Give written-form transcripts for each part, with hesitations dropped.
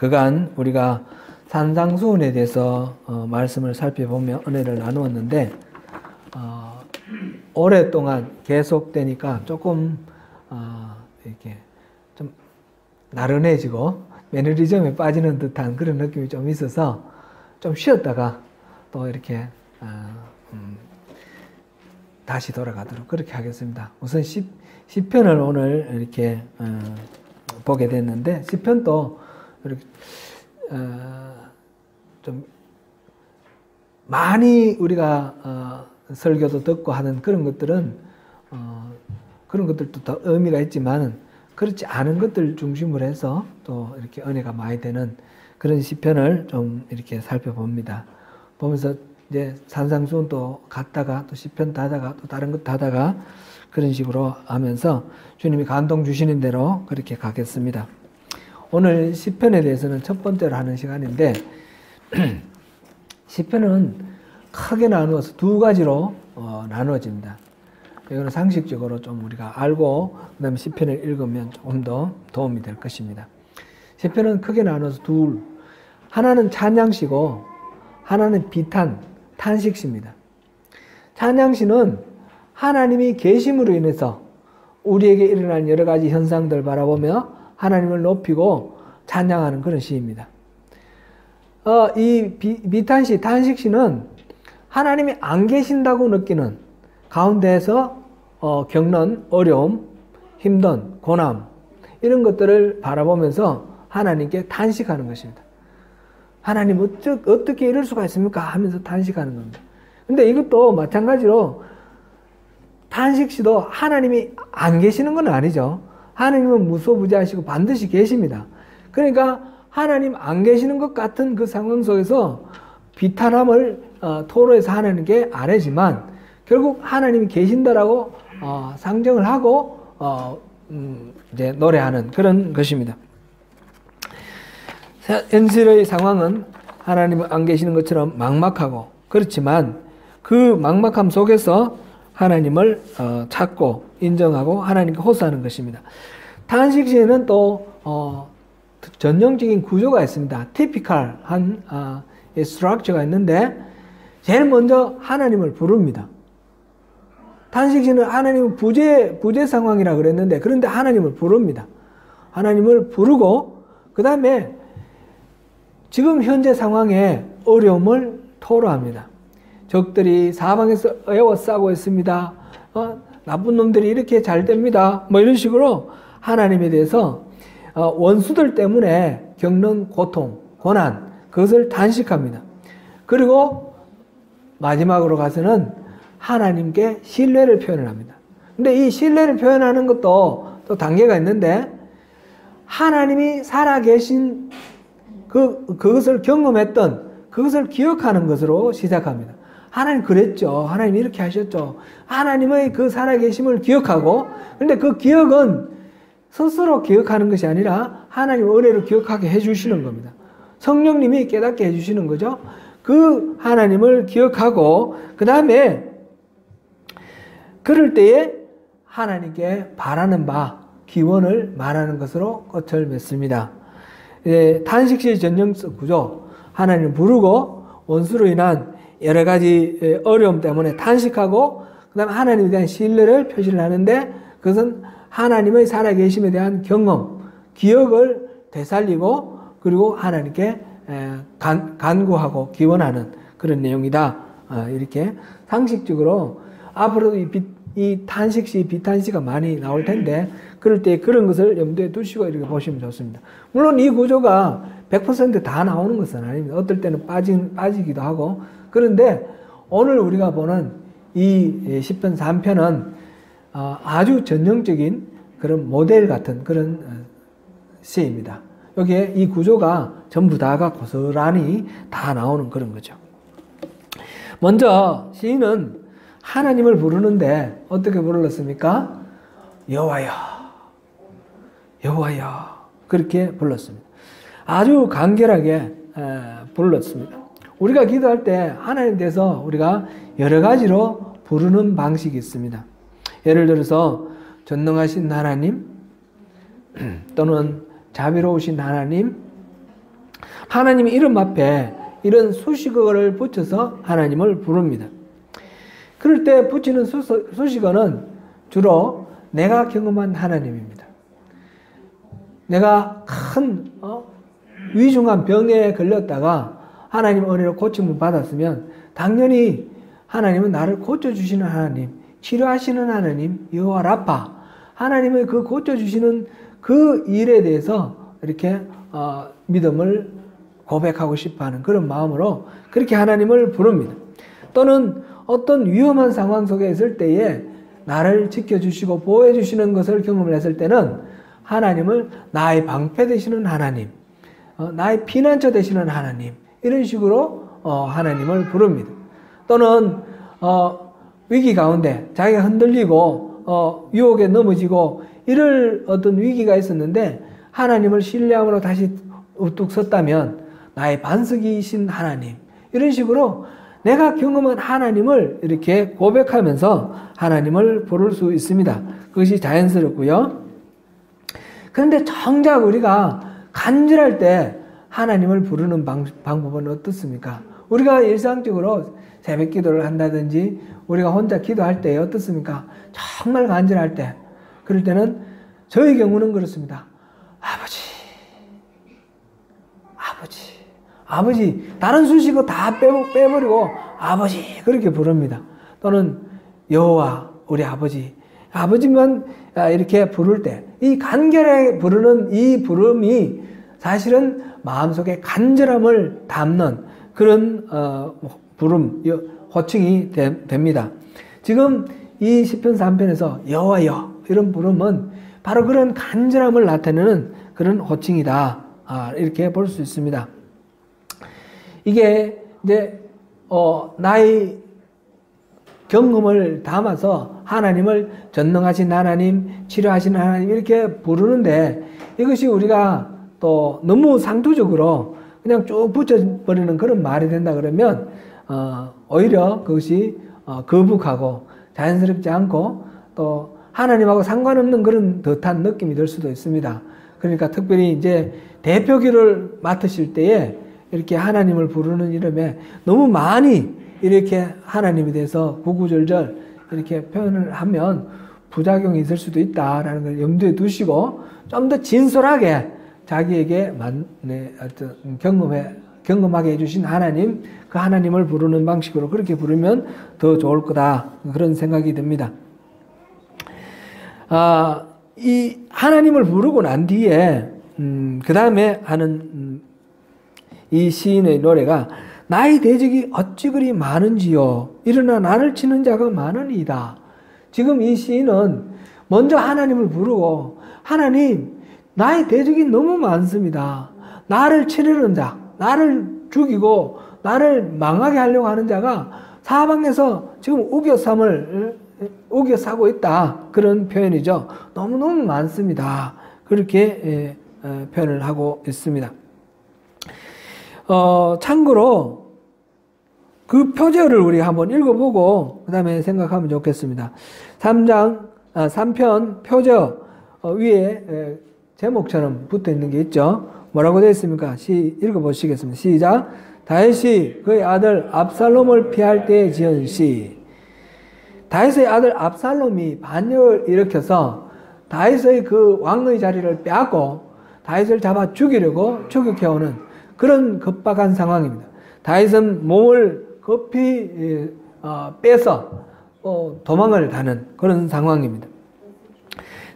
그간 우리가 산상수훈에 대해서 말씀을 살펴보며 은혜를 나누었는데 오랫동안 계속되니까 조금 이렇게 좀 나른해지고 매너리즘에 빠지는 듯한 그런 느낌이 좀 있어서 좀 쉬었다가 또 이렇게 다시 돌아가도록 그렇게 하겠습니다. 우선 시편을 오늘 이렇게 보게 됐는데, 시편도 이렇게 좀 많이 우리가 설교도 듣고 하는 그런 것들은 그런 것들도 더 의미가 있지만 그렇지 않은 것들 중심으로 해서 또 이렇게 은혜가 많이 되는 그런 시편을 좀 이렇게 살펴봅니다. 보면서 이제 산상수훈도 갔다가 또 시편도 하다가 또 다른 것도 하다가 그런 식으로 하면서 주님이 감동 주시는 대로 그렇게 가겠습니다. 오늘 시편에 대해서는 첫 번째로 하는 시간인데, 시편은 크게 나누어서 두 가지로 나누어집니다. 이거는 상식적으로 좀 우리가 알고 그다음에 시편을 읽으면 조금 더 도움이 될 것입니다. 시편은 크게 나눠서 둘, 하나는 찬양시고 하나는 비탄, 탄식시입니다. 찬양시는 하나님이 계심으로 인해서 우리에게 일어난 여러 가지 현상들 바라보며 하나님을 높이고 찬양하는 그런 시입니다. 이 비탄시, 탄식시는 하나님이 안 계신다고 느끼는 가운데에서 겪는 어려움, 힘든 고난, 이런 것들을 바라보면서 하나님께 탄식하는 것입니다. 하나님 어떻게 이럴 수가 있습니까? 하면서 탄식하는 겁니다. 근데 이것도 마찬가지로 탄식시도 하나님이 안 계시는 건 아니죠. 하나님은 무소부재하시고 반드시 계십니다. 그러니까 하나님 안 계시는 것 같은 그 상황 속에서 비탄함을 토로해서 하나님께 아뢰지만 결국 하나님이 계신다라고 상정을 하고 이제 노래하는 그런 것입니다. 현실의 상황은 하나님은 안 계시는 것처럼 막막하고, 그렇지만 그 막막함 속에서 하나님을 찾고 인정하고 하나님께 호소하는 것입니다. 탄식시에는 또 전형적인 구조가 있습니다. 티피컬한 스트럭처가 있는데, 제일 먼저 하나님을 부릅니다. 탄식시는 하나님은 부재 상황이라 그랬는데, 그런데 하나님을 부릅니다. 하나님을 부르고 그 다음에 지금 현재 상황에 어려움을 토로합니다. 적들이 사방에서 에워싸고 있습니다. 나쁜 놈들이 이렇게 잘 됩니다. 뭐 이런 식으로 하나님에 대해서 원수들 때문에 겪는 고통, 고난, 그것을 단식합니다. 그리고 마지막으로 가서는 하나님께 신뢰를 표현을 합니다. 근데 이 신뢰를 표현하는 것도 또 단계가 있는데, 하나님이 살아계신 그것을 경험했던 그것을 기억하는 것으로 시작합니다. 하나님 그랬죠. 하나님 이렇게 하셨죠. 하나님의 그 살아계심을 기억하고, 근데 그 기억은 스스로 기억하는 것이 아니라 하나님 은혜로 기억하게 해주시는 겁니다. 성령님이 깨닫게 해주시는 거죠. 그 하나님을 기억하고 그 다음에 그럴 때에 하나님께 바라는 바, 기원을 말하는 것으로 끝을 맺습니다. 탄식시의 전형적 구조, 하나님을 부르고 원수로 인한 여러 가지 어려움 때문에 탄식하고 그 다음에 하나님에 대한 신뢰를 표시를 하는데, 그것은 하나님의 살아계심에 대한 경험, 기억을 되살리고 그리고 하나님께 간구하고 기원하는 그런 내용이다. 이렇게 상식적으로 앞으로도 이 탄식시, 비탄시가 많이 나올 텐데, 그럴 때 그런 것을 염두에 두시고 이렇게 보시면 좋습니다. 물론 이 구조가 100% 다 나오는 것은 아닙니다. 어떨 때는 빠지기도 하고. 그런데 오늘 우리가 보는 이 시편 3편은 아주 전형적인 그런 모델 같은 그런 시입니다. 여기에 이 구조가 전부 다가 고스란히 다 나오는 그런 거죠. 먼저 시인은 하나님을 부르는데 어떻게 불렀습니까? 여호와여, 여호와여, 그렇게 불렀습니다. 아주 간결하게 불렀습니다. 우리가 기도할 때 하나님에 대해서 우리가 여러 가지로 부르는 방식이 있습니다. 예를 들어서 전능하신 하나님, 또는 자비로우신 하나님, 하나님의 이름 앞에 이런 수식어를 붙여서 하나님을 부릅니다. 그럴 때 붙이는 수식어는 주로 내가 경험한 하나님입니다. 내가 큰 위중한 병에 걸렸다가 하나님 은혜로 고침을 받았으면 당연히 하나님은 나를 고쳐주시는 하나님, 치료하시는 하나님, 여호와 라파, 하나님의 그 고쳐주시는 그 일에 대해서 이렇게 믿음을 고백하고 싶어하는 그런 마음으로 그렇게 하나님을 부릅니다. 또는 어떤 위험한 상황 속에 있을 때에 나를 지켜주시고 보호해주시는 것을 경험을 했을 때는 하나님을 나의 방패 되시는 하나님, 나의 피난처 되시는 하나님, 이런 식으로 하나님을 부릅니다. 또는 위기 가운데 자기가 흔들리고 유혹에 넘어지고 이럴 어떤 위기가 있었는데 하나님을 신뢰함으로 다시 우뚝 섰다면 나의 반석이신 하나님, 이런 식으로 내가 경험한 하나님을 이렇게 고백하면서 하나님을 부를 수 있습니다. 그것이 자연스럽고요. 그런데 정작 우리가 간절할 때 하나님을 부르는 방법은 어떻습니까? 우리가 일상적으로 새벽 기도를 한다든지 우리가 혼자 기도할 때 어떻습니까? 정말 간절할 때, 그럴 때는 저의 경우는 그렇습니다. 아버지, 다른 수식어 다 빼버리고 아버지 그렇게 부릅니다. 또는 여호와 우리 아버지만 이렇게 부를 때, 이 간결하게 부르는 이 부름이 사실은 마음속에 간절함을 담는 그런 부름, 호칭이 됩니다. 지금 이 시편 3편에서 여호와여 이런 부름은 바로 그런 간절함을 나타내는 그런 호칭이다, 이렇게 볼 수 있습니다. 이게 이제 나의 경험을 담아서 하나님을 전능하신 하나님, 치료하시는 하나님 이렇게 부르는데, 이것이 우리가 또 너무 상투적으로 그냥 쭉 붙여버리는 그런 말이 된다 그러면 오히려 그것이 거북하고 자연스럽지 않고 또 하나님하고 상관없는 그런 듯한 느낌이 들 수도 있습니다. 그러니까 특별히 이제 대표기를 맡으실 때에 이렇게 하나님을 부르는 이름에 너무 많이 이렇게 하나님에 대해서 구구절절 이렇게 표현을 하면 부작용이 있을 수도 있다라는 걸 염두에 두시고 좀 더 진솔하게 자기에게 경험하게 해주신 하나님, 그 하나님을 부르는 방식으로 그렇게 부르면 더 좋을 거다, 그런 생각이 듭니다. 이 하나님을 부르고 난 뒤에 그 다음에 하는 이 시인의 노래가 나의 대적이 어찌 그리 많은지요 일어나 나를 치는 자가 많으니이다. 지금 이 시인은 먼저 하나님을 부르고 하나님 나의 대적이 너무 많습니다. 나를 치려는 자, 나를 죽이고 나를 망하게 하려고 하는 자가 사방에서 지금 우겨싸고 있다, 그런 표현이죠. 너무너무 많습니다. 그렇게 표현을 하고 있습니다. 참고로 그 표제어를 우리 한번 읽어보고 그 다음에 생각하면 좋겠습니다. 3편 표제어 위에 제목처럼 붙어 있는 게 있죠. 뭐라고 되어 있습니까? 읽어보시겠습니다. 시작. 다윗이 그의 아들 압살롬을 피할 때에 지은 시. 다윗의 아들 압살롬이 반역을 일으켜서 다윗의 그 왕의 자리를 빼앗고 다윗을 잡아 죽이려고 추격해오는 그런 급박한 상황입니다. 다윗은 몸을 급히 빼서 도망을 가는 그런 상황입니다.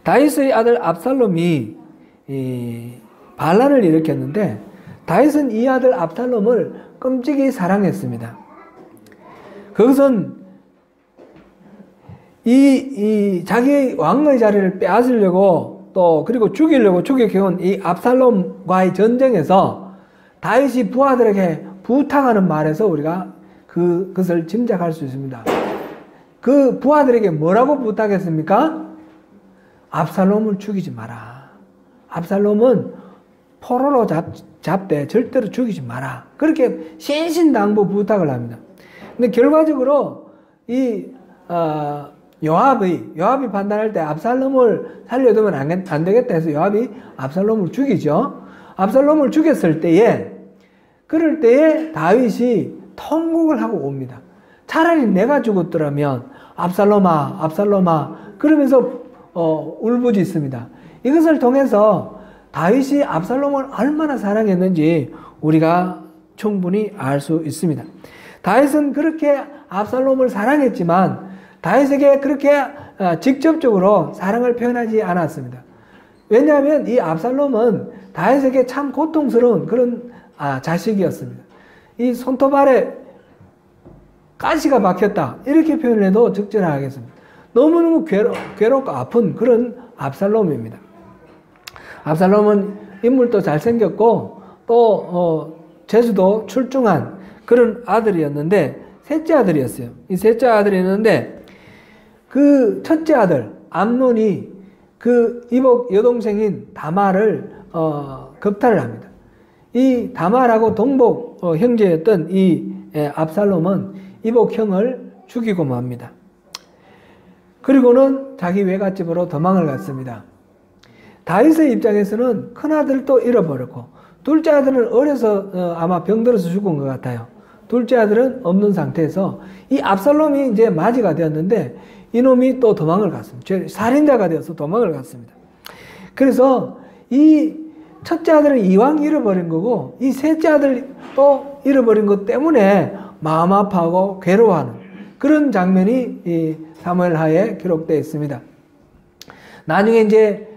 다윗의 아들 압살롬이 반란을 일으켰는데 다윗은 이 아들 압살롬을 끔찍이 사랑했습니다. 그것은 자기의 왕의 자리를 빼앗으려고 그리고 죽이려고 추격해온 이 압살롬과의 전쟁에서 다윗이 부하들에게 부탁하는 말에서 우리가 그것을 짐작할 수 있습니다. 그 부하들에게 뭐라고 부탁했습니까? 압살롬을 죽이지 마라. 압살롬은 포로로 잡되 절대로 죽이지 마라. 그렇게 신신당부 부탁을 합니다. 근데 결과적으로 요압이 판단할 때 압살롬을 살려두면 안 되겠다 해서 요압이 압살롬을 죽이죠. 압살롬을 죽였을 때에 그럴 때에 다윗이 통곡을 하고 옵니다. 차라리 내가 죽었더라면 압살롬아 압살롬아 그러면서 울부짖습니다. 이것을 통해서 다윗이 압살롬을 얼마나 사랑했는지 우리가 충분히 알 수 있습니다. 다윗은 그렇게 압살롬을 사랑했지만 다윗에게 그렇게 직접적으로 사랑을 표현하지 않았습니다. 왜냐하면 이 압살롬은 다윗에게 참 고통스러운 그런 자식이었습니다. 이 손톱알에 가시가 박혔다 이렇게 표현을 해도 적절하겠습니다. 너무너무 괴롭고 아픈 그런 압살롬입니다. 압살롬은 인물도 잘생겼고 또 재주도 출중한 그런 아들이었는데 셋째 아들이었어요. 이 셋째 아들이었는데 그 첫째 아들 암논이 그 이복 여동생인 다말을 겁탈을 합니다. 이 다말하고 동복 형제였던 이 압살롬은 이복 형을 죽이고 맙니다. 그리고는 자기 외갓집으로 도망을 갔습니다. 다윗의 입장에서는 큰아들도 잃어버렸고 둘째 아들은 어려서 아마 병들어서 죽은 것 같아요. 둘째 아들은 없는 상태에서 이 압살롬이 이제 맞이가 되었는데 이놈이 또 도망을 갔습니다. 살인자가 되어서 도망을 갔습니다. 그래서 이 첫째 아들은 이왕 잃어버린 거고 이 셋째 아들 또 잃어버린 것 때문에 마음 아파하고 괴로워하는 그런 장면이 이 사무엘하에 기록되어 있습니다. 나중에 이제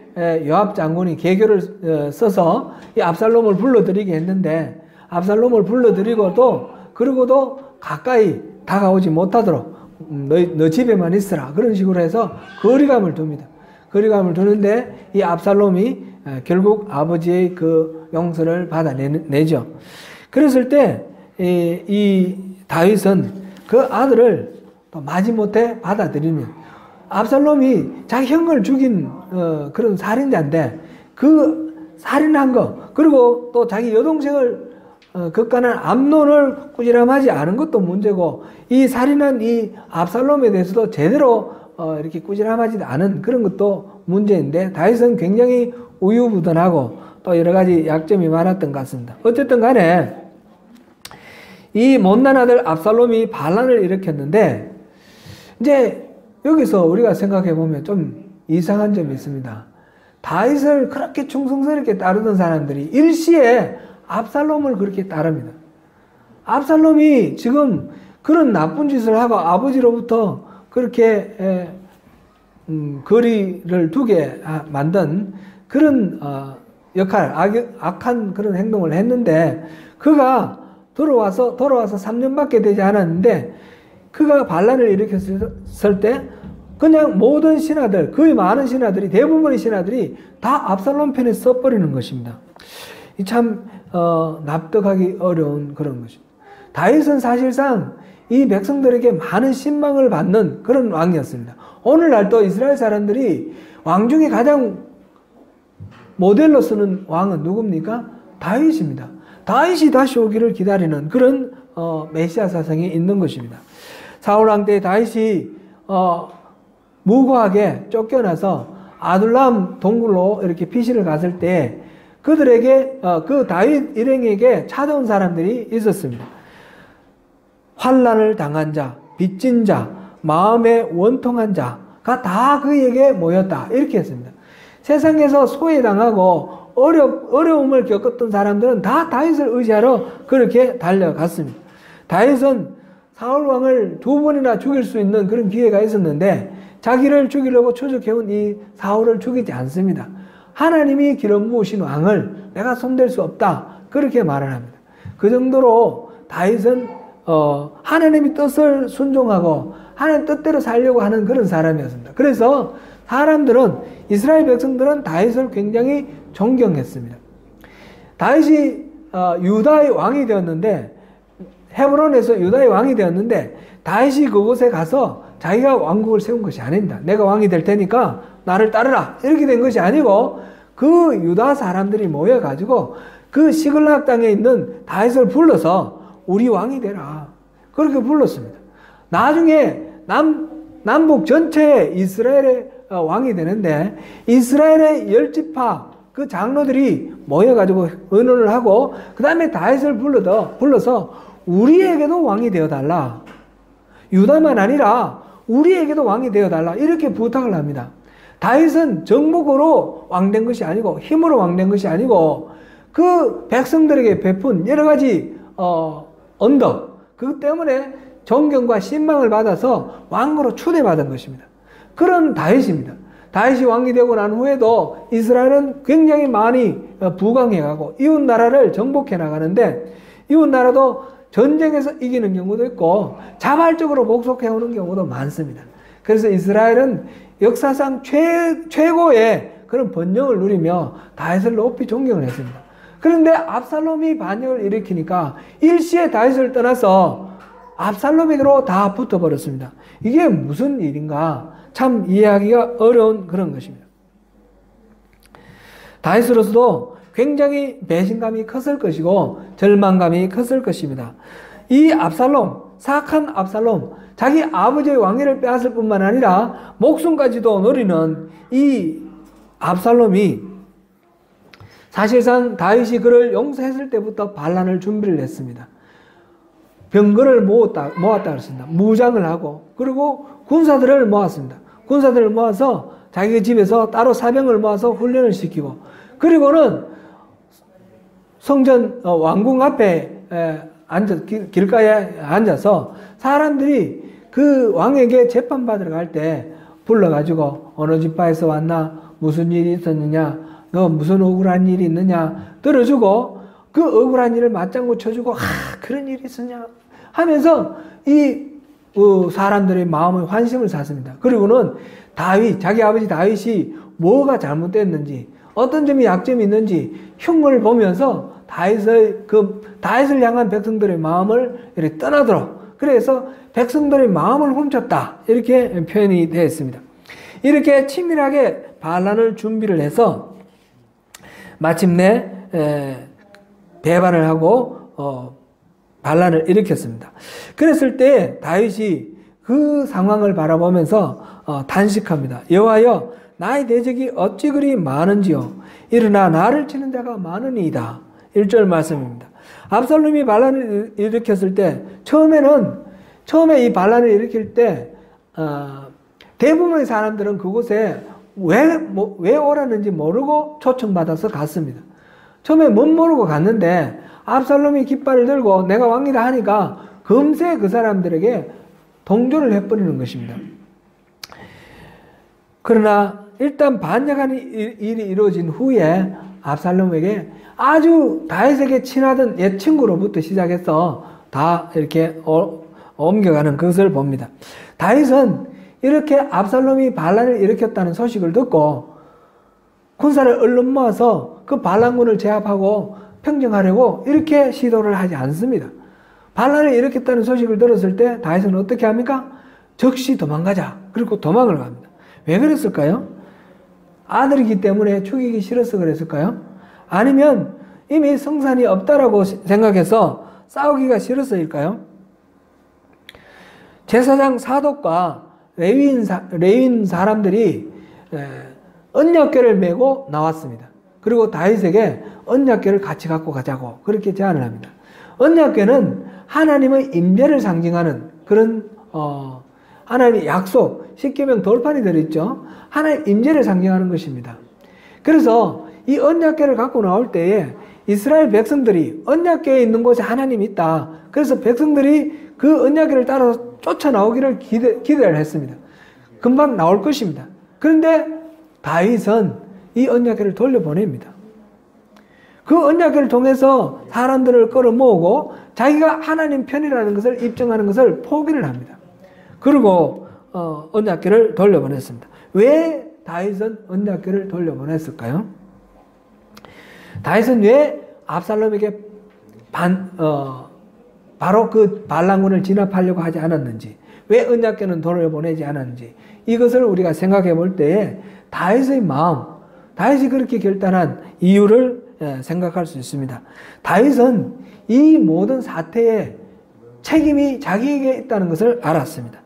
요압 장군이 계교를 써서 이 압살롬을 불러들이게 했는데 압살롬을 불러들이고도 그러고도 가까이 다가오지 못하도록 너 집에만 있으라 그런 식으로 해서 거리감을 둡니다. 거리감을 두는데 이 압살롬이 결국 아버지의 그 용서를 받아내죠. 그랬을 때 이 다윗은 그 아들을 또 마지못해 받아들이면 압살롬이 자기 형을 죽인 그런 살인자인데 그 살인한 거 그리고 또 자기 여동생을 급간한 암논을 꾸지람하지 않은 것도 문제고 이 살인한 이 압살롬에 대해서도 제대로 이렇게 꾸지람하지 않은 그런 것도 문제인데 다윗은 굉장히 우유부단하고 또 여러 가지 약점이 많았던 것 같습니다. 어쨌든 간에 이 못난 아들 압살롬이 반란을 일으켰는데 이제 여기서 우리가 생각해 보면 좀 이상한 점이 있습니다. 다윗을 그렇게 충성스럽게 따르던 사람들이 일시에 압살롬을 그렇게 따릅니다. 압살롬이 지금 그런 나쁜 짓을 하고 아버지로부터 그렇게 거리를 두게 만든 그런 역할, 악한 그런 행동을 했는데 그가 돌아와서 3년밖에 되지 않았는데 그가 반란을 일으켰을 때 그냥 모든 신하들, 거의 많은 신하들이 대부분의 신하들이 다 압살롬 편에 써버리는 것입니다. 이 참 납득하기 어려운 그런 것입니다. 다윗은 사실상 이 백성들에게 많은 신망을 받는 그런 왕이었습니다. 오늘날도 이스라엘 사람들이 왕 중에 가장 모델로 쓰는 왕은 누굽니까? 다윗입니다. 다윗이 다시 오기를 기다리는 그런 메시아 사상이 있는 것입니다. 사울왕 때 다윗이 무고하게 쫓겨나서 아둘람 동굴로 이렇게 피신을 갔을 때 그들에게 그 다윗 일행에게 찾아온 사람들이 있었습니다. 환난을 당한 자, 빚진 자, 마음에 원통한 자가 다 그에게 모였다. 이렇게 했습니다. 세상에서 소외당하고 어려움을 겪었던 사람들은 다 다윗을 의지하러 그렇게 달려갔습니다. 다윗은 사울왕을 2번이나 죽일 수 있는 그런 기회가 있었는데 자기를 죽이려고 추적해온 이 사울을 죽이지 않습니다. 하나님이 길어모으신 왕을 내가 손댈 수 없다. 그렇게 말을 합니다. 그 정도로 다윗은 하나님의 뜻을 순종하고 하나님 뜻대로 살려고 하는 그런 사람이었습니다. 그래서 사람들은 이스라엘 백성들은 다윗을 굉장히 존경했습니다. 다윗이 유다의 왕이 되었는데 헤브론에서 유다의 왕이 되었는데 다윗이 그곳에 가서 자기가 왕국을 세운 것이 아닙니다. 내가 왕이 될 테니까 나를 따르라 이렇게 된 것이 아니고 그 유다 사람들이 모여가지고 그 시글락 땅에 있는 다윗을 불러서 우리 왕이 되라 그렇게 불렀습니다. 나중에 남북 전체에 이스라엘의 왕이 되는데 이스라엘의 10지파 그 장로들이 모여가지고 의논을 하고 그 다음에 다윗을 불러서 우리에게도 왕이 되어달라. 유다만 아니라 우리에게도 왕이 되어달라. 이렇게 부탁을 합니다. 다윗은 정복으로 왕된 것이 아니고 힘으로 왕된 것이 아니고 그 백성들에게 베푼 여러 가지 언덕 그것 때문에 존경과 신망을 받아서 왕으로 추대받은 것입니다. 그런 다윗입니다. 다윗이 왕이 되고 난 후에도 이스라엘은 굉장히 많이 부강해가고 이웃 나라를 정복해 나가는데 이웃 나라도 전쟁에서 이기는 경우도 있고 자발적으로 복속해오는 경우도 많습니다. 그래서 이스라엘은 역사상 최고의 그런 번영을 누리며 다윗을 높이 존경을 했습니다. 그런데 압살롬이 반역을 일으키니까 일시에 다윗을 떠나서 압살롬에게로 다 붙어버렸습니다. 이게 무슨 일인가 참 이해하기가 어려운 그런 것입니다. 다윗으로서도 굉장히 배신감이 컸을 것이고 절망감이 컸을 것입니다. 이 압살롬, 사악한 압살롬, 자기 아버지의 왕위를 빼앗을 뿐만 아니라 목숨까지도 노리는 이 압살롬이 사실상 다윗이 그를 용서했을 때부터 반란을 준비를 했습니다. 병거를 모았다 그랬습니다. 무장을 하고 그리고 군사들을 모았습니다. 군사들을 모아서 자기 집에서 따로 사병을 모아서 훈련을 시키고 그리고는 성전 왕궁 앞에 길가에 앉아서 사람들이 그 왕에게 재판받으러 갈 때 불러가지고 어느 지파에서 왔나 무슨 일이 있었느냐 너 무슨 억울한 일이 있느냐 들어주고 그 억울한 일을 맞장구 쳐주고 그런 일이 있었냐 하면서 이 사람들의 마음의 환심을 샀습니다. 그리고는 자기 아버지 다윗이 뭐가 잘못됐는지 어떤 점이 약점이 있는지 흉을 보면서 다윗을 향한 백성들의 마음을 이렇게 떠나도록 그래서 백성들의 마음을 훔쳤다 이렇게 표현이 되어 있습니다. 이렇게 치밀하게 반란을 준비를 해서 마침내 배반을 하고 반란을 일으켰습니다. 그랬을 때 다윗이 그 상황을 바라보면서 단식합니다. 여호와여 나의 대적이 어찌 그리 많은지요 일어나 나를 치는 자가 많으니이다. 1절 말씀입니다. 압살롬이 반란을 일으켰을 때 처음에 이 반란을 일으킬 때 대부분의 사람들은 그곳에 왜 오라는지 모르고 초청받아서 갔습니다. 처음에 못 모르고 갔는데 압살롬이 깃발을 들고 내가 왕이다 하니까 금세 그 사람들에게 동조를 해버리는 것입니다. 그러나 일단 반역하는 일이 이루어진 후에 압살롬에게 아주 다윗에게 친하던 옛 친구로부터 시작해서 다 이렇게 옮겨가는 것을 봅니다. 다윗은 이렇게 압살롬이 반란을 일으켰다는 소식을 듣고 군사를 얼른 모아서 그 반란군을 제압하고 평정하려고 이렇게 시도를 하지 않습니다. 반란을 일으켰다는 소식을 들었을 때 다윗은 어떻게 합니까? 즉시 도망가자. 그리고 도망을 갑니다. 왜 그랬을까요? 아들이기 때문에 죽이기 싫어서 그랬을까요? 아니면 이미 성산이 없다라고 생각해서 싸우기가 싫어서일까요? 제사장 사독과 레위인 사람들이 언약궤를 메고 나왔습니다. 그리고 다윗에게 언약궤를 같이 갖고 가자고 그렇게 제안을 합니다. 언약궤는 하나님의 임재를 상징하는 그런 하나님의 약속, 십계명 돌판이 들어있죠. 하나님의 임재를 상징하는 것입니다. 그래서 이 언약궤를 갖고 나올 때에 이스라엘 백성들이 언약궤에 있는 곳에 하나님이 있다. 그래서 백성들이 그 언약궤를 따라서 쫓아나오기를 기대를 했습니다. 금방 나올 것입니다. 그런데 다윗은 이 언약궤를 돌려보냅니다. 그 언약궤를 통해서 사람들을 끌어모으고 자기가 하나님 편이라는 것을 입증하는 것을 포기를 합니다. 그리고 언약궤를 돌려보냈습니다. 왜 다윗은 언약궤를 돌려보냈을까요? 다윗은 왜 압살롬에게 바로 그 반란군을 진압하려고 하지 않았는지, 왜 언약궤는 돌려보내지 않았는지, 이것을 우리가 생각해 볼 때에 다윗의 마음, 다윗이 그렇게 결단한 이유를 생각할 수 있습니다. 다윗은 이 모든 사태에 책임이 자기에게 있다는 것을 알았습니다.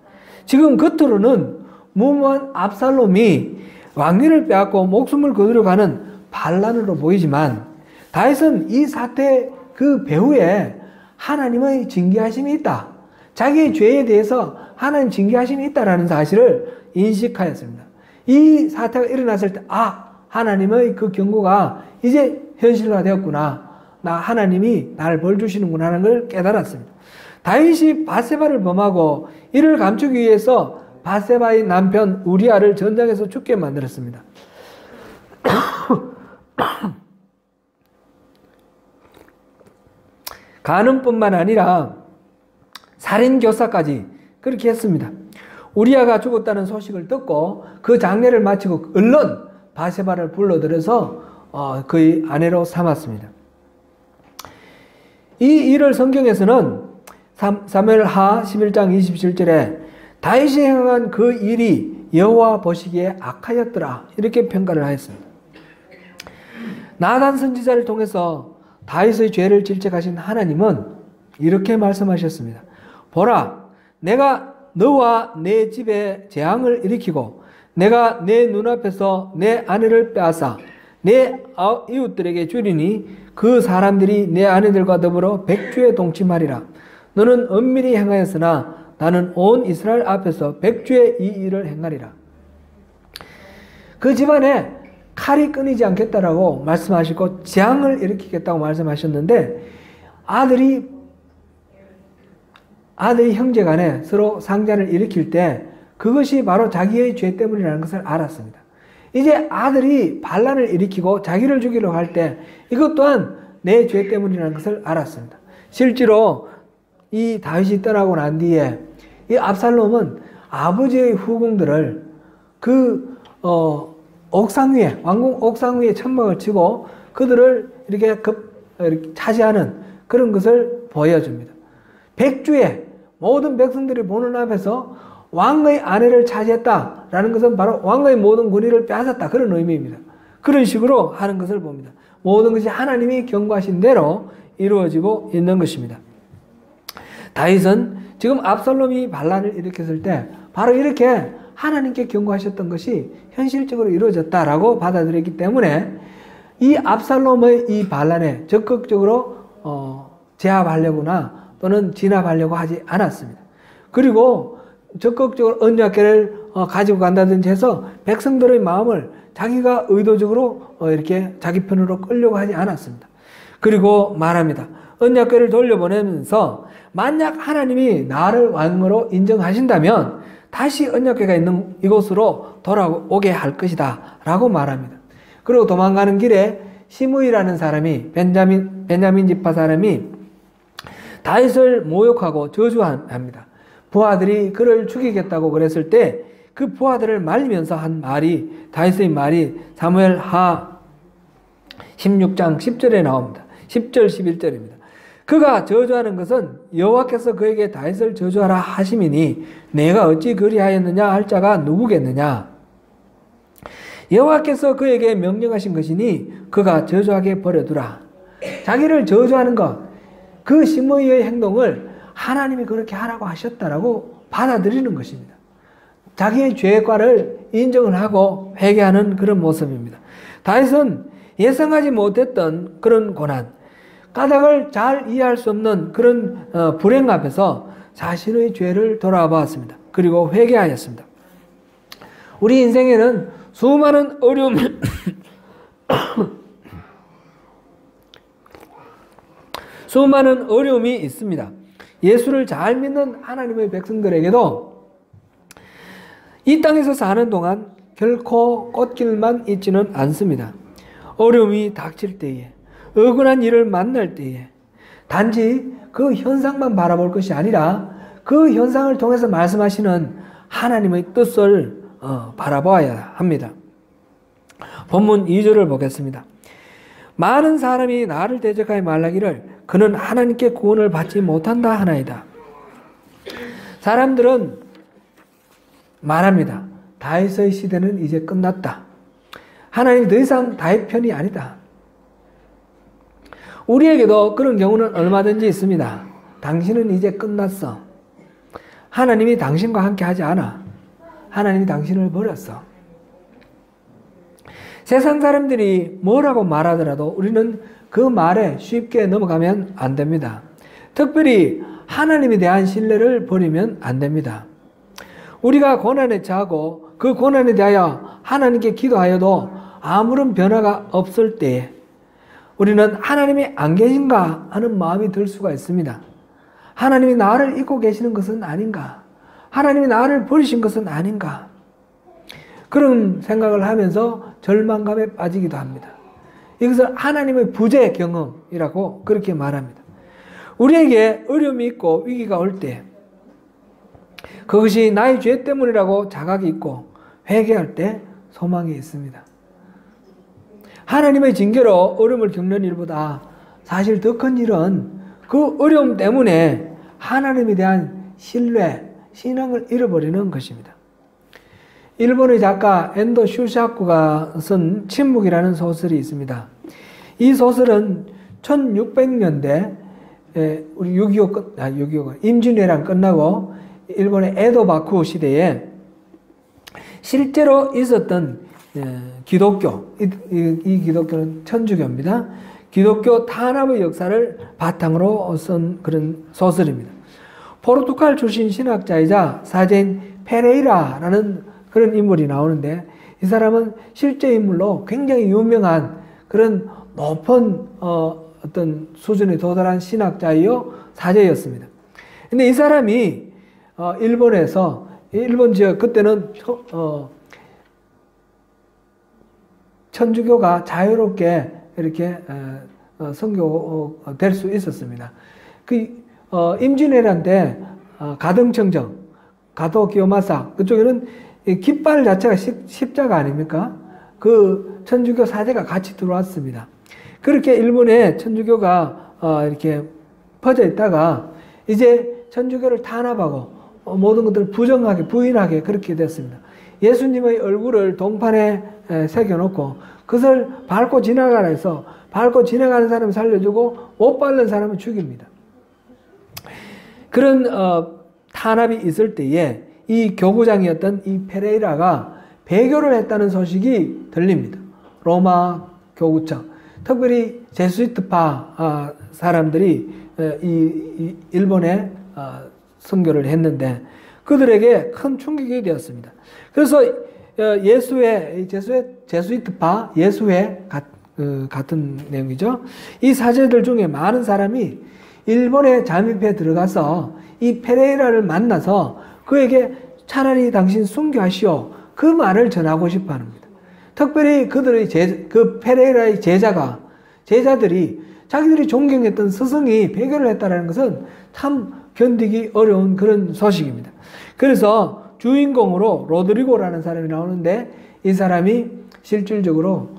지금 겉으로는 무모한 압살롬이 왕위를 빼앗고 목숨을 거두려 가는 반란으로 보이지만 다윗은 이 사태 그 배후에 하나님의 징계하심이 있다. 자기의 죄에 대해서 하나님 징계하심이 있다라는 사실을 인식하였습니다. 이 사태가 일어났을 때 하나님의 그 경고가 이제 현실화되었구나. 하나님이 나를 벌 주시는구나 하는 걸 깨달았습니다. 다윗이 밧세바를 범하고 이를 감추기 위해서 밧세바의 남편 우리아를 전장에서 죽게 만들었습니다. 간음뿐만 아니라 살인교사까지 그렇게 했습니다. 우리아가 죽었다는 소식을 듣고 그 장례를 마치고 얼른 밧세바를 불러들여서 그의 아내로 삼았습니다. 이 일을 성경에서는 사무엘하 11장 27절에 다윗이 행한 그 일이 여호와 보시기에 악하였더라 이렇게 평가를 하였습니다. 나단 선지자를 통해서 다윗의 죄를 질책하신 하나님은 이렇게 말씀하셨습니다. 보라, 내가 너와 내 집에 재앙을 일으키고 내가 내 눈앞에서 내 아내를 빼앗아 내 이웃들에게 주리니 그 사람들이 내 아내들과 더불어 백주에 동침하리라. 너는 엄밀히 행하였으나 나는 온 이스라엘 앞에서 백주에 이 일을 행하리라. 그 집안에 칼이 끊이지 않겠다라고 말씀하시고 재앙을 일으키겠다고 말씀하셨는데 아들이 형제 간에 서로 상잔을 일으킬 때 그것이 바로 자기의 죄 때문이라는 것을 알았습니다. 이제 아들이 반란을 일으키고 자기를 죽이려고 할 때 이것 또한 내 죄 때문이라는 것을 알았습니다. 실제로 이 다윗이 떠나고 난 뒤에 이 압살롬은 아버지의 후궁들을 옥상 위에, 왕궁 옥상 위에 천막을 치고 그들을 이렇게 차지하는 그런 것을 보여줍니다. 백주에 모든 백성들이 보는 앞에서 왕의 아내를 차지했다라는 것은 바로 왕의 모든 권위를 빼앗았다 그런 의미입니다. 그런 식으로 하는 것을 봅니다. 모든 것이 하나님이 경고하신 대로 이루어지고 있는 것입니다. 다윗은 지금 압살롬이 반란을 일으켰을 때 바로 이렇게 하나님께 경고하셨던 것이 현실적으로 이루어졌다라고 받아들였기 때문에 이 압살롬의 이 반란에 적극적으로 제압하려거나 또는 진압하려고 하지 않았습니다. 그리고 적극적으로 언약궤를 가지고 간다든지 해서 백성들의 마음을 자기가 의도적으로 이렇게 자기 편으로 끌려고 하지 않았습니다. 그리고 말합니다. 언약궤를 돌려보내면서 만약 하나님이 나를 왕으로 인정하신다면 다시 언약궤가 있는 이곳으로 돌아오게 할 것이다 라고 말합니다. 그리고 도망가는 길에 시므이라는 사람이 베냐민 지파 사람이 다윗을 모욕하고 저주합니다. 부하들이 그를 죽이겠다고 그랬을 때 그 부하들을 말리면서 한 말이 다윗의 말이 사무엘하 16장 10절에 나옵니다. 10절 11절입니다. 그가 저주하는 것은 여호와께서 그에게 다윗을 저주하라 하심이니 내가 어찌 그리하였느냐 할 자가 누구겠느냐. 여호와께서 그에게 명령하신 것이니 그가 저주하게 버려두라. 자기를 저주하는 것, 그 시므이의 행동을 하나님이 그렇게 하라고 하셨다라고 받아들이는 것입니다. 자기의 죄과를 인정을 하고 회개하는 그런 모습입니다. 다윗은 예상하지 못했던 그런 고난, 까닭을 잘 이해할 수 없는 그런 불행 앞에서 자신의 죄를 돌아보았습니다. 그리고 회개하였습니다. 우리 인생에는 수많은 어려움이 있습니다. 예수를 잘 믿는 하나님의 백성들에게도 이 땅에서 사는 동안 결코 꽃길만 있지는 않습니다. 어려움이 닥칠 때에, 억울한 일을 만날 때에 단지 그 현상만 바라볼 것이 아니라 그 현상을 통해서 말씀하시는 하나님의 뜻을 바라보아야 합니다. 본문 2절을 보겠습니다. 많은 사람이 나를 대적하여 말하기를 그는 하나님께 구원을 받지 못한다 하나이다. 사람들은 말합니다. 다윗의 시대는 이제 끝났다. 하나님이 더 이상 다윗 편이 아니다. 우리에게도 그런 경우는 얼마든지 있습니다. 당신은 이제 끝났어. 하나님이 당신과 함께 하지 않아. 하나님이 당신을 버렸어. 세상 사람들이 뭐라고 말하더라도 우리는 그 말에 쉽게 넘어가면 안 됩니다. 특별히 하나님에 대한 신뢰를 버리면 안 됩니다. 우리가 고난에 처하고 그 고난에 대하여 하나님께 기도하여도 아무런 변화가 없을 때에 우리는 하나님이 안 계신가 하는 마음이 들 수가 있습니다. 하나님이 나를 잊고 계시는 것은 아닌가? 하나님이 나를 버리신 것은 아닌가? 그런 생각을 하면서 절망감에 빠지기도 합니다. 이것을 하나님의 부재 경험이라고 그렇게 말합니다. 우리에게 어려움이 있고 위기가 올 때 그것이 나의 죄 때문이라고 자각이 있고 회개할 때 소망이 있습니다. 하나님의 징계로 어려움을 겪는 일보다 사실 더 큰 일은 그 어려움 때문에 하나님에 대한 신뢰, 신앙을 잃어버리는 것입니다. 일본의 작가 엔도 슈샤쿠가 쓴 침묵이라는 소설이 있습니다. 이 소설은 1600년대 우리 6.25 임진왜란 끝나고 일본의 에도바쿠 시대에 실제로 있었던 기독교, 이 기독교는 천주교입니다. 기독교 탄압의 역사를 바탕으로 쓴 그런 소설입니다. 포르투갈 출신 신학자이자 사제인 페레이라라는 그런 인물이 나오는데 이 사람은 실제 인물로 굉장히 유명한 그런 높은 어떤 수준에 도달한 신학자이요 사제였습니다. 근데 이 사람이 일본에서 일본 지역 그때는 천주교가 자유롭게 이렇게 선교될 수 있었습니다. 그 임진왜란 때 가등청정, 가도 기요마사 그쪽에는 깃발 자체가 십자가 아닙니까? 그 천주교 사제가 같이 들어왔습니다. 그렇게 일본에 천주교가 이렇게 퍼져 있다가 이제 천주교를 탄압하고 모든 것들을 부정하게 부인하게 그렇게 됐습니다. 예수님의 얼굴을 동판에 새겨놓고 그것을 밟고 지나가라 해서 밟고 지나가는 사람을 살려주고 못 밟는 사람을 죽입니다. 그런 탄압이 있을 때에 이 교구장이었던 이 페레이라가 배교를 했다는 소식이 들립니다. 로마 교구청, 특별히 제수이트파 사람들이 이 일본에 선교를 했는데 그들에게 큰 충격이 되었습니다. 그래서 예수회, 제수이트파 예수회 같은 내용이죠. 이 사제들 중에 많은 사람이 일본에 잠입해 들어가서 이 페레이라를 만나서 그에게 차라리 당신 순교하시오 그 말을 전하고 싶어 합니다. 특별히 그들의 그 페레이라의 제자들이 자기들이 존경했던 스승이 배교를 했다는 것은 참 견디기 어려운 그런 소식입니다. 그래서 주인공으로 로드리고라는 사람이 나오는데 이 사람이 실질적으로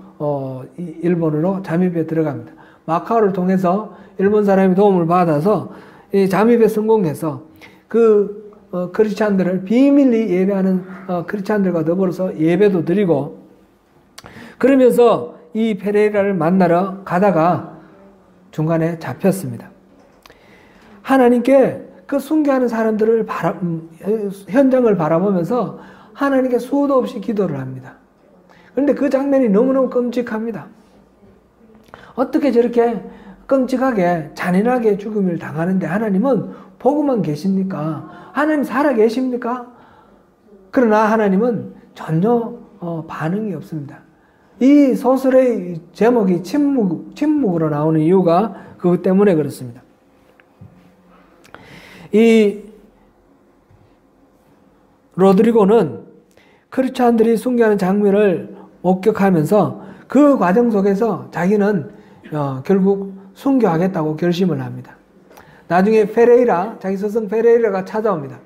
일본으로 잠입에 들어갑니다. 마카오를 통해서 일본 사람이 도움을 받아서 잠입에 성공해서 그 크리스찬들을 비밀리 예배하는 크리스찬들과 더불어서 예배도 드리고 그러면서 이 페레이라를 만나러 가다가 중간에 잡혔습니다. 하나님께 그 순교하는 사람들을 현장을 바라보면서 하나님께 수도 없이 기도를 합니다. 그런데 그 장면이 너무너무 끔찍합니다. 어떻게 저렇게 끔찍하게 잔인하게 죽음을 당하는데 하나님은 보고만 계십니까? 하나님 살아 계십니까? 그러나 하나님은 전혀 반응이 없습니다. 이 소설의 제목이 침묵으로 나오는 이유가 그것 때문에 그렇습니다. 이 로드리고는 크리스찬들이 순교하는 장면을 목격하면서 그 과정 속에서 자기는 결국 순교하겠다고 결심을 합니다. 나중에 페레이라, 자기 스승 페레이라가 찾아옵니다.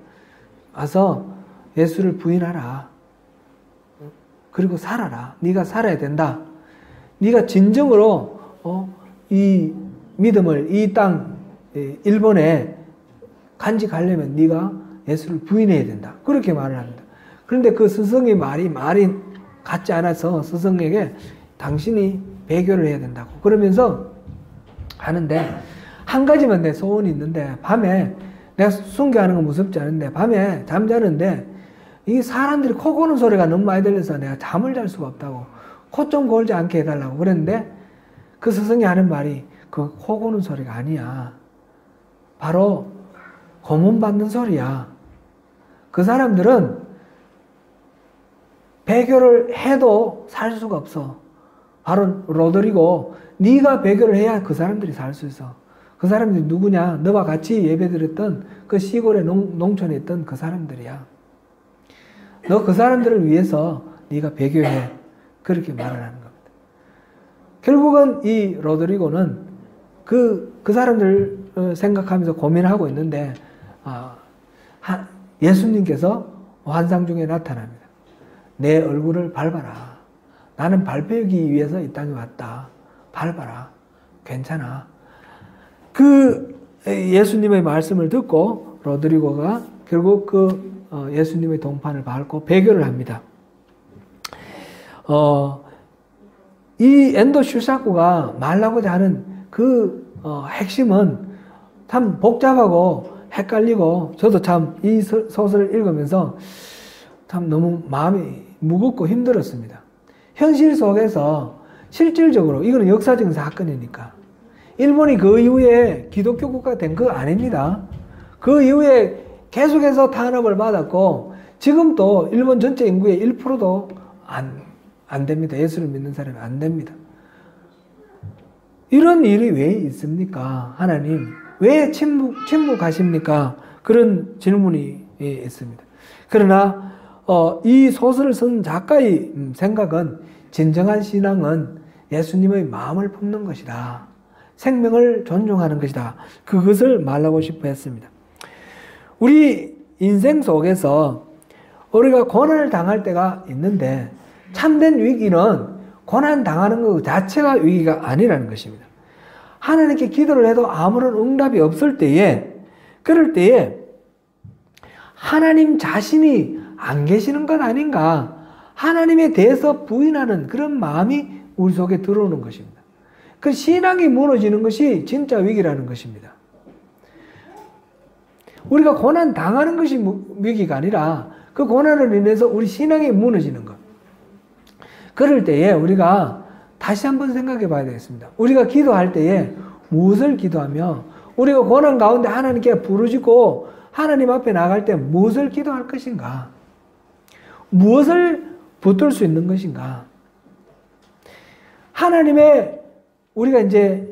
와서 예수를 부인하라. 그리고 살아라. 네가 살아야 된다. 네가 진정으로 이 믿음을 이 땅 일본에 간직하려면 네가 예수를 부인해야 된다. 그렇게 말을 합니다. 그런데 그 스승의 말이 같지 않아서 스승에게 당신이 배교를 해야 된다고 그러면서 하는데 한 가지만 내 소원이 있는데 밤에 내가 순교하는 건 무섭지 않은데 밤에 잠자는데 이 사람들이 코 고는 소리가 너무 많이 들려서 내가 잠을 잘 수가 없다고 코 좀 골지 않게 해달라고 그랬는데 그 스승이 하는 말이 그 코 고는 소리가 아니야. 바로 고문받는 소리야. 그 사람들은 배교를 해도 살 수가 없어. 바로 로드리고 네가 배교를 해야 그 사람들이 살 수 있어. 그 사람들이 누구냐? 너와 같이 예배드렸던 그 시골의 농촌에 있던 그 사람들이야. 너 그 사람들을 위해서 네가 배교해. 그렇게 말을 하는 겁니다. 결국은 이 로드리고는 그 사람들 생각하면서 고민하고 있는데 예수님께서 환상 중에 나타납니다. 내 얼굴을 밟아라. 나는 밟기 위해서 이 땅에 왔다. 밟아라. 괜찮아. 그 예수님의 말씀을 듣고 로드리고가 결국 그 예수님의 동판을 밟고 배교를 합니다. 이 엔도 슈사쿠가 말하고자 하는 그 핵심은 참 복잡하고 헷갈리고 저도 참 이 소설을 읽으면서 참 너무 마음이 무겁고 힘들었습니다. 현실 속에서 실질적으로 이거는 역사적인 사건이니까 일본이 그 이후에 기독교 국가가 된 거 아닙니다. 그 이후에 계속해서 탄압을 받았고 지금도 일본 전체 인구의 1%도 안 됩니다. 예수를 믿는 사람이 안 됩니다. 이런 일이 왜 있습니까? 하나님 왜 침묵하십니까? 그런 질문이 있습니다. 그러나 이 소설을 쓴 작가의 생각은 진정한 신앙은 예수님의 마음을 품는 것이다. 생명을 존중하는 것이다. 그것을 말하고 싶어 했습니다. 우리 인생 속에서 우리가 고난을 당할 때가 있는데 참된 위기는 고난 당하는 것 자체가 위기가 아니라는 것입니다. 하나님께 기도를 해도 아무런 응답이 없을 때에 그럴 때에 하나님 자신이 안 계시는 것 아닌가 하나님에 대해서 부인하는 그런 마음이 우리 속에 들어오는 것입니다. 그 신앙이 무너지는 것이 진짜 위기라는 것입니다. 우리가 고난 당하는 것이 위기가 아니라 그 고난을 인해서 우리 신앙이 무너지는 것. 그럴 때에 우리가 다시 한번 생각해 봐야 되겠습니다. 우리가 기도할 때에 무엇을 기도하며 우리가 고난 가운데 하나님께 부르짖고 하나님 앞에 나갈 때 무엇을 기도할 것인가? 무엇을 붙들 수 있는 것인가? 하나님의 우리가 이제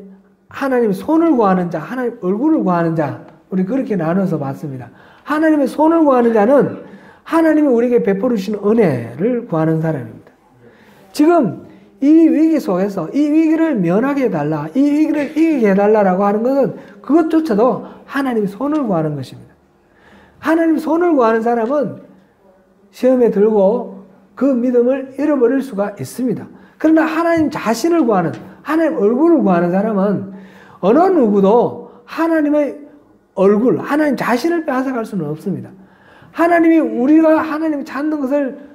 하나님의 손을 구하는 자, 하나님 얼굴을 구하는 자, 우리 그렇게 나눠서 봤습니다. 하나님의 손을 구하는 자는 하나님이 우리에게 베풀어 주신 은혜를 구하는 사람입니다. 지금 이 위기 속에서 이 위기를 면하게 해달라, 이 위기를 이기게 해달라라고 하는 것은 그것조차도 하나님의 손을 구하는 것입니다. 하나님의 손을 구하는 사람은 시험에 들고 그 믿음을 잃어버릴 수가 있습니다. 그러나 하나님 자신을 구하는, 하나님 얼굴을 구하는 사람은 어느 누구도 하나님의 얼굴, 하나님 자신을 빼앗아갈 수는 없습니다. 하나님이 우리가 하나님을 찾는 것을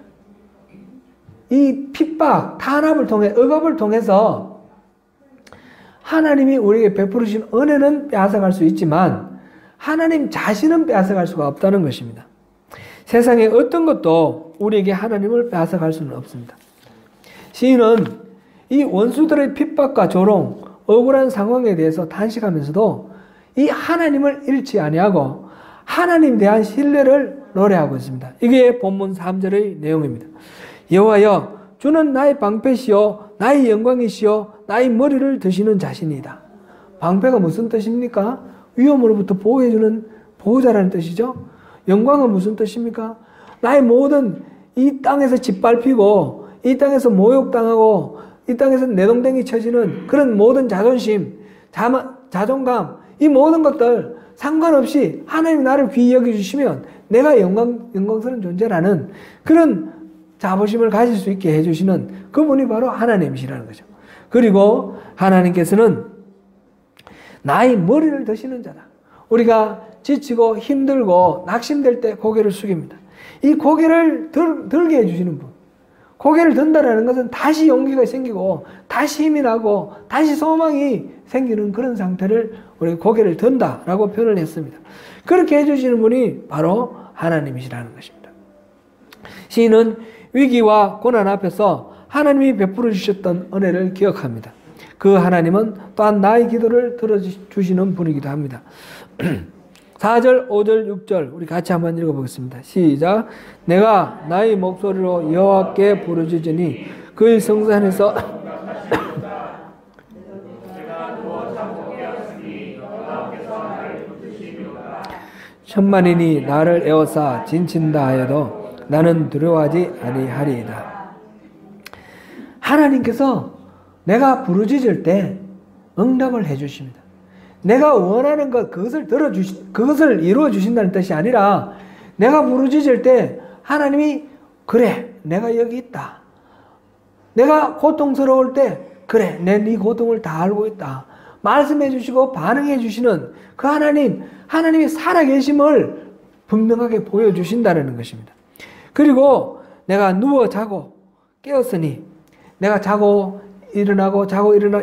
이 핍박, 탄압을 통해, 억압을 통해서 하나님이 우리에게 베풀으신 은혜는 빼앗아갈 수 있지만 하나님 자신은 빼앗아갈 수가 없다는 것입니다. 세상에 어떤 것도 우리에게 하나님을 빼앗아갈 수는 없습니다. 시인은 이 원수들의 핍박과 조롱, 억울한 상황에 대해서 탄식하면서도 이 하나님을 잃지 아니하고 하나님에 대한 신뢰를 노래하고 있습니다. 이게 본문 3절의 내용입니다. 여호와여, 주는 나의 방패시요 나의 영광이시요 나의 머리를 드시는 자신이다. 방패가 무슨 뜻입니까? 위험으로부터 보호해주는 보호자라는 뜻이죠. 영광은 무슨 뜻입니까? 나의 모든 이 땅에서 짓밟히고 이 땅에서 모욕당하고 이 땅에서 내동댕이 쳐지는 그런 모든 자존심, 자존감, 이 모든 것들 상관없이 하나님이 나를 귀히 여겨주시면 내가 영광스러운 존재라는 그런 자부심을 가질 수 있게 해주시는 그분이 바로 하나님이시라는 거죠. 그리고 하나님께서는 나의 머리를 드시는 자다. 우리가 지치고 힘들고 낙심될 때 고개를 숙입니다. 이 고개를 들게 해주시는 분. 고개를 든다라는 것은 다시 용기가 생기고 다시 힘이 나고 다시 소망이 생기는 그런 상태를 우리 고개를 든다라고 표현을 했습니다. 그렇게 해주시는 분이 바로 하나님이시라는 것입니다. 시인은 위기와 고난 앞에서 하나님이 베풀어 주셨던 은혜를 기억합니다. 그 하나님은 또한 나의 기도를 들어주시는 분이기도 합니다. 4절, 5절, 6절 우리 같이 한번 읽어보겠습니다. 시작. 내가 나의 목소리로 여호와께 부르짖으니 그의 성산에서 천만인이 나를 에워싸 진친다 하여도 나는 두려워하지 아니하리이다. 하나님께서 내가 부르짖을 때 응답을 해주십니다. 내가 원하는 것, 그것을 이루어 주신다는 뜻이 아니라 내가 부르짖을 때 하나님이 그래, 내가 여기 있다. 내가 고통스러울 때 그래, 내 네 고통을 다 알고 있다. 말씀해 주시고 반응해 주시는 그 하나님이 살아계심을 분명하게 보여주신다는 것입니다. 그리고 내가 누워 자고 깨었으니 내가 자고 일어나고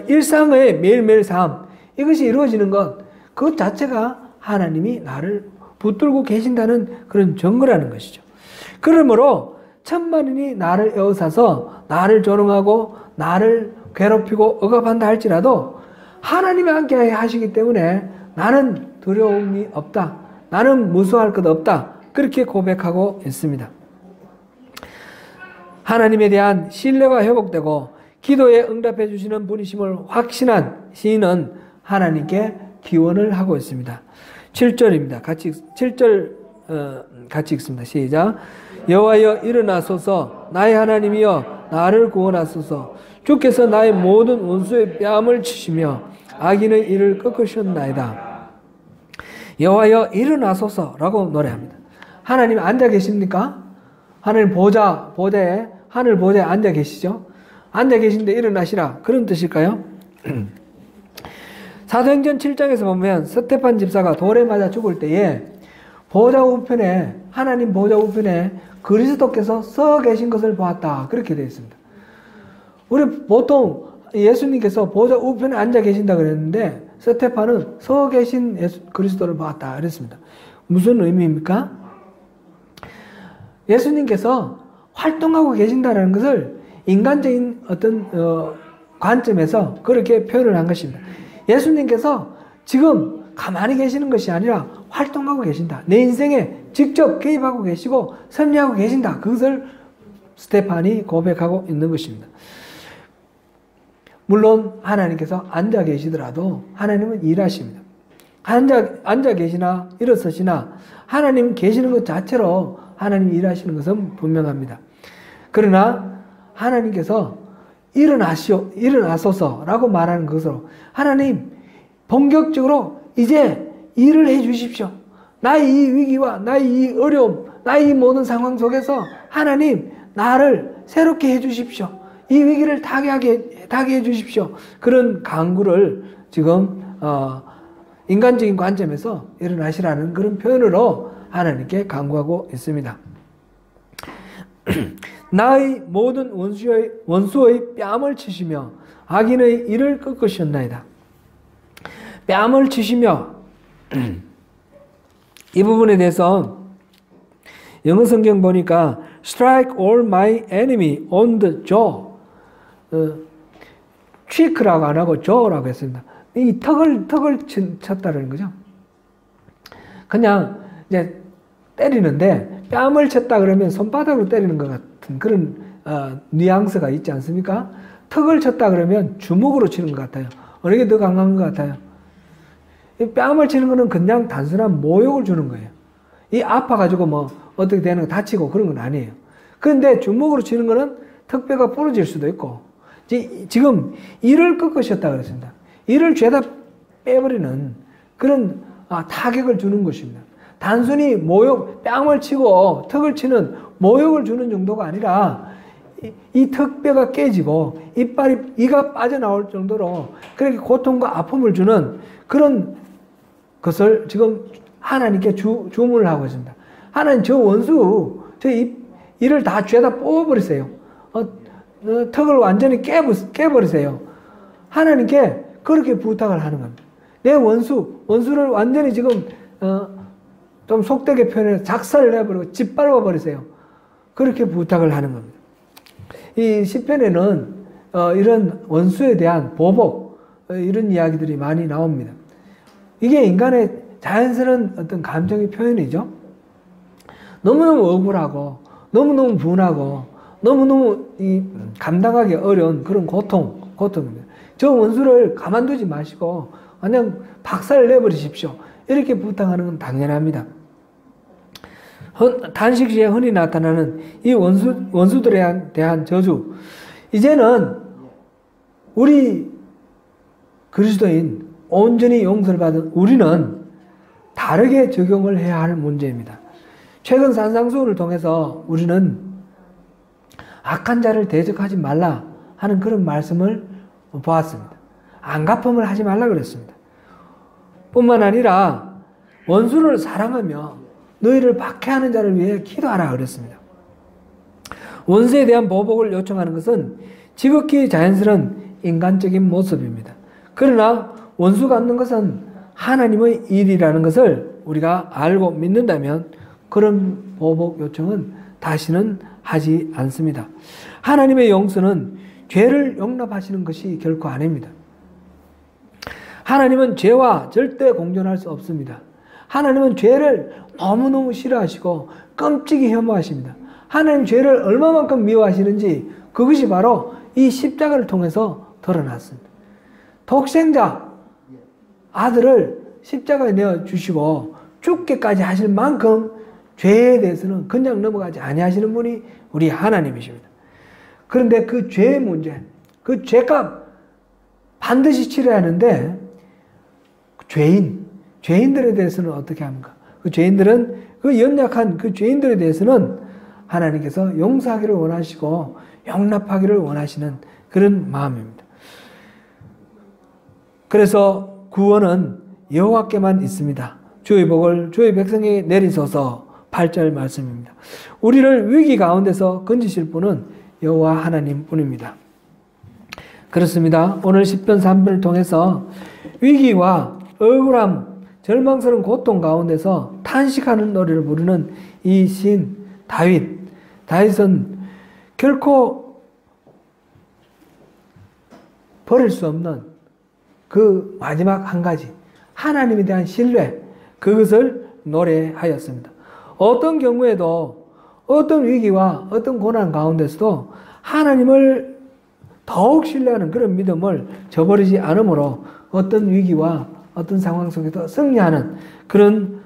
일상의 매일매일 삶 이것이 이루어지는 것 그것 자체가 하나님이 나를 붙들고 계신다는 그런 증거라는 것이죠. 그러므로 천만인이 나를 에워싸서 나를 조롱하고 나를 괴롭히고 억압한다 할지라도 하나님이 함께 하시기 때문에 나는 두려움이 없다. 나는 무서워할 것 없다. 그렇게 고백하고 있습니다. 하나님에 대한 신뢰가 회복되고 기도에 응답해 주시는 분이심을 확신한 시인은 하나님께 기원을 하고 있습니다. 7절입니다. 7절 같이 읽습니다. 시작. 여호와여 일어나소서 나의 하나님이여 나를 구원하소서 주께서 나의 모든 원수의 뺨을 치시며 악인의 이를 꺾으셨나이다. 여호와여 일어나소서라고 노래합니다. 하나님 앉아 계십니까? 하나님 보좌에 하늘 보좌에 앉아 계시죠? 앉아 계신데 일어나시라 그런 뜻일까요? 사도행전 7장에서 보면 스테판 집사가 돌에 맞아 죽을 때에 보좌 우편에 하나님 보좌 우편에 그리스도께서 서 계신 것을 보았다 그렇게 되어 있습니다. 우리 보통 예수님께서 보좌 우편에 앉아 계신다 그랬는데 스테판은 서 계신 그리스도를 보았다 그랬습니다. 무슨 의미입니까? 예수님께서 활동하고 계신다는 것을 인간적인 어떤 관점에서 그렇게 표현을 한 것입니다. 예수님께서 지금 가만히 계시는 것이 아니라 활동하고 계신다. 내 인생에 직접 개입하고 계시고 섭리하고 계신다. 그것을 스테판이 고백하고 있는 것입니다. 물론 하나님께서 앉아 계시더라도 하나님은 일하십니다. 앉아 계시나 일어서시나 하나님 계시는 것 자체로 하나님 일하시는 것은 분명합니다. 그러나 하나님께서 일어나소서라고 말하는 것으로 하나님 본격적으로 이제 일을 해 주십시오. 나의 이 위기와 나의 이 어려움, 나의 이 모든 상황 속에서 하나님 나를 새롭게 해 주십시오. 이 위기를 타개하게 해 주십시오. 그런 간구를 지금 인간적인 관점에서 일어나시라는 그런 표현으로 하나님께 간구하고 있습니다. 나의 모든 원수의 뺨을 치시며 악인의 이를 꺾으셨나이다. 뺨을 치시며 이 부분에 대해서 영어 성경 보니까 strike all my enemy on the jaw cheek라고 안 하고 jaw라고 했습니다. 이 턱을 쳤다는 거죠. 그냥 이제 때리는데 뺨을 쳤다 그러면 손바닥으로 때리는 것 같은 그런 뉘앙스가 있지 않습니까? 턱을 쳤다 그러면 주먹으로 치는 것 같아요. 어느 게 더 강한 것 같아요? 이 뺨을 치는 거는 그냥 단순한 모욕을 주는 거예요. 이 아파가지고 뭐 어떻게 되는 거 다치고 그런 건 아니에요. 그런데 주먹으로 치는 거는 턱뼈가 부러질 수도 있고 지금 이를 꺾으셨다 그랬습니다. 이를 죄다 빼버리는 그런 타격을 주는 것입니다. 단순히 뺨을 치고 턱을 치는 모욕을 주는 정도가 아니라 이 턱뼈가 깨지고 이가 빠져나올 정도로 그렇게 고통과 아픔을 주는 그런 것을 지금 하나님께 주문을 하고 있습니다. 하나님 저 원수 저 이를 다 죄다 뽑아버리세요. 턱을 완전히 깨버리세요. 하나님께 그렇게 부탁을 하는 겁니다. 내 원수를 완전히 지금 좀 속되게 표현해서 작살을 내버리고 짓밟아 버리세요. 그렇게 부탁을 하는 겁니다. 이 시편에는 이런 원수에 대한 보복, 이런 이야기들이 많이 나옵니다. 이게 인간의 자연스러운 어떤 감정의 표현이죠. 너무너무 억울하고, 너무너무 분하고, 너무너무 감당하기 어려운 그런 고통입니다. 저 원수를 가만두지 마시고, 그냥 박살을 내버리십시오. 이렇게 부탁하는 건 당연합니다. 단식 시에 흔히 나타나는 이 원수들에 대한 저주. 이제는 우리 그리스도인, 온전히 용서를 받은 우리는 다르게 적용을 해야 할 문제입니다. 최근 산상수훈을 통해서 우리는 악한 자를 대적하지 말라 하는 그런 말씀을 보았습니다. 안갚음을 하지 말라 그랬습니다. 뿐만 아니라 원수를 사랑하며 너희를 박해하는 자를 위해 기도하라 그랬습니다. 원수에 대한 보복을 요청하는 것은 지극히 자연스러운 인간적인 모습입니다. 그러나 원수 갚는 것은 하나님의 일이라는 것을 우리가 알고 믿는다면 그런 보복 요청은 다시는 하지 않습니다. 하나님의 용서는 죄를 용납하시는 것이 결코 아닙니다. 하나님은 죄와 절대 공존할 수 없습니다. 하나님은 죄를 너무너무 싫어하시고 끔찍이 혐오하십니다. 하나님 죄를 얼마만큼 미워하시는지 그것이 바로 이 십자가를 통해서 드러났습니다. 독생자 아들을 십자가에 내어주시고 죽게까지 하실 만큼 죄에 대해서는 그냥 넘어가지 아니하시는 분이 우리 하나님이십니다. 그런데 그 죄의 문제, 그 죄값 반드시 치러야 하는데 죄인들에 대해서는 어떻게 합니까? 그 죄인들은 그 연약한 그 죄인들에 대해서는 하나님께서 용서하기를 원하시고 용납하기를 원하시는 그런 마음입니다. 그래서 구원은 여호와께만 있습니다. 주의 복을 주의 백성에게 내리소서. 8절 말씀입니다. 우리를 위기 가운데서 건지실 분은 여호와 하나님 뿐입니다. 그렇습니다. 오늘 시편 3편을 통해서 위기와 억울함, 절망스러운 고통 가운데서 탄식하는 노래를 부르는 이 시인 다윗은 결코 버릴 수 없는 그 마지막 한 가지, 하나님에 대한 신뢰, 그것을 노래하였습니다. 어떤 경우에도 어떤 위기와 어떤 고난 가운데서도 하나님을 더욱 신뢰하는 그런 믿음을 저버리지 않으므로 어떤 위기와 어떤 상황 속에서 승리하는 그런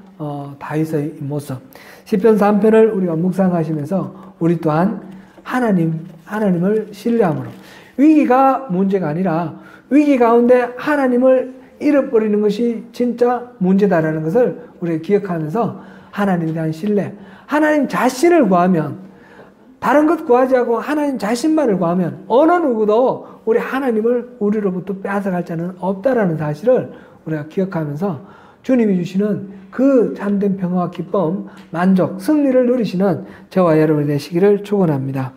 다윗의 모습. 시편 3편을 우리가 묵상하시면서 우리 또한 하나님을 신뢰함으로 위기가 문제가 아니라 위기 가운데 하나님을 잃어버리는 것이 진짜 문제다라는 것을 우리가 기억하면서 하나님에 대한 신뢰, 하나님 자신을 구하면, 다른 것 구하지 않고 하나님 자신만을 구하면 어느 누구도 우리 하나님을 우리로부터 빼앗아갈 자는 없다라는 사실을 우리가 기억하면서 주님이 주시는 그 참된 평화와 기쁨, 만족, 승리를 누리시는 저와 여러분이 되시기를 축원합니다.